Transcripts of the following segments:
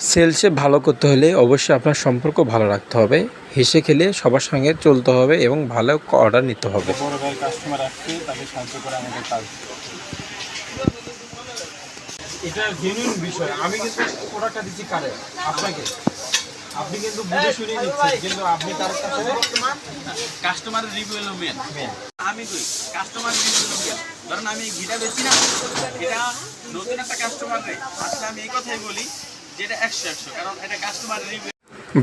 সেলসে ভালো করতে হলে অবশ্যই আপনার সম্পর্ক ভালো রাখতে হবে, হেসে খেলে সবার সঙ্গে চলতে হবে এবং ভালো অর্ডার নিতে হবে। বড় ভাই কাস্টমার আসছে, তাকে সাহায্য করে আমাদের কাজ। এটা জেনুইন বিষয়। আমি কিন্তু প্রোডাক্টটা দিচ্ছি কারে? আপনাকে। আপনি কিন্তু বুঝে শুনে নিচ্ছেন, কিন্তু আপনি তার কাছে কাস্টমারের রিভিউ হলো মেন। আমি কই কাস্টমারের রিভিউ হলো মেন। ধরেন আমি এই ঘিটা বেচি না, এটা নতুন একটা কাস্টমার রে আসলে আমি এই কথাই বলি যে এটা 100 কারণ এটা কাস্টমারের রিভিউ।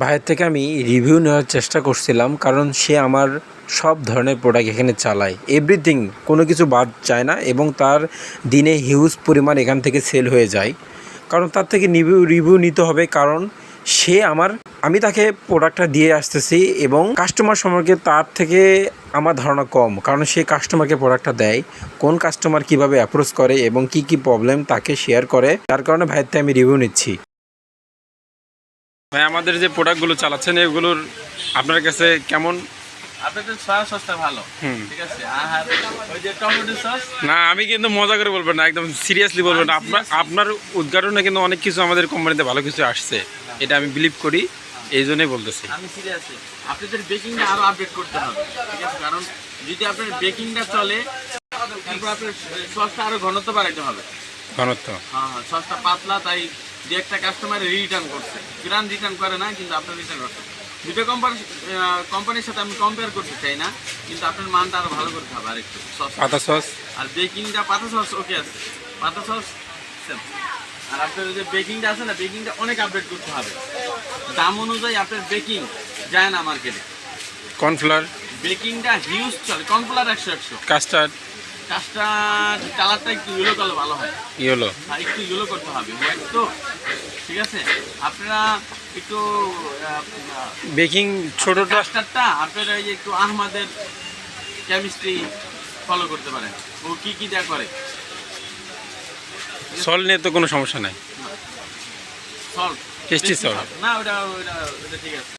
ভাইয়ের থেকে আমি রিভিউ নেওয়ার চেষ্টা করছিলাম, কারণ সে আমার সব ধরনের প্রোডাক্ট এখানে চালায়, এভরিথিং, কোনো কিছু বাদ চায় না এবং তার দিনে হিউজ পরিমাণ এখান থেকে সেল হয়ে যায়। কারণ তার থেকে রিভিউ নিতে হবে, কারণ সে আমি তাকে প্রোডাক্টটা দিয়ে আসতেছি এবং কাস্টমার সম্পর্কে তার থেকে আমার ধারণা কম, কারণ সে কাস্টমারকে প্রোডাক্টটা দেয়, কোন কাস্টমার কিভাবে অ্যাপ্রোচ করে এবং কি কি প্রবলেম তাকে শেয়ার করে, তার কারণে ভাইয়ের থেকে আমি রিভিউ নিচ্ছি। ভাই, আমাদের যে প্রোডাক্টগুলো চালাচ্ছেন এগুলোর আপনার কাছে কেমন? আপনাদের সয়া সসটা ভালো, ঠিক আছে। আর ওই যে টমেটো সস, না, আমি কিন্তু মজা করে বলবো না, একদম সিরিয়াসলি বলবো না। আপনার উদ্ঘাটনে কিন্তু অনেক কিছু আমাদের কোম্পানিতে ভালো কিছু আসছে, এটা আমি বিলিভ করি, এই জন্যই বলতেছি। আমি সিরিয়াসলি আপনাদের বেকিংটা আরো আপডেট করতে হবে, ঠিক আছে। কারণ যদি আপনার বেকিংটা চলে, তারপর আপনার সসটা আরো ঘনত্ব বাড়াইতে হবে। ঘনত্ব, হ্যাঁ, সসটা পাতলা, তাই দু একটা কাস্টমার রিটার্ন করছে। গ্রান রিটার্ন করে না, কিন্তু আপনার রিটার্ন করছে। দুটো কোম্পানির সাথে আমি কম্পেয়ার করতে চাই না, কিন্তু আপনার মানটা আরো ভালো করতে হবে আরেকটু। সস, পাতা সস, আর বেকিংটা, পাতা সস ওকে আছে, পাতা সস সেম। আর আপনার যে বেকিংটা আছে না, বেকিংটা অনেক আপডেট করতে হবে। দাম অনুযায়ী আপনার বেকিং যায় না মার্কেটে। কর্নফ্লাওয়ার, বেকিংটা হিউজ চলে, কর্নফ্লাওয়ার 100। কাস্টার্ড, কাস্টার্ড কালারটা একটু ইয়েলো কালার ভালো হয়, ইয়েলো, আর একটু ইয়েলো করতে হবে, হোয়াইট তো, ঠিক আছে। আপনারা একটু বেকিং ছোটোটা, কাস্টার্ডটা আপনারা এই যে একটু আহমাদের কেমিস্ট্রি ফলো করতে পারেন, ও কি কি দেয়া করে। সল নিয়ে তো কোনো সমস্যা নাই, সল্ট, টেস্টি সল্ট। না ওটা ওটা ওটা ঠিক আছে।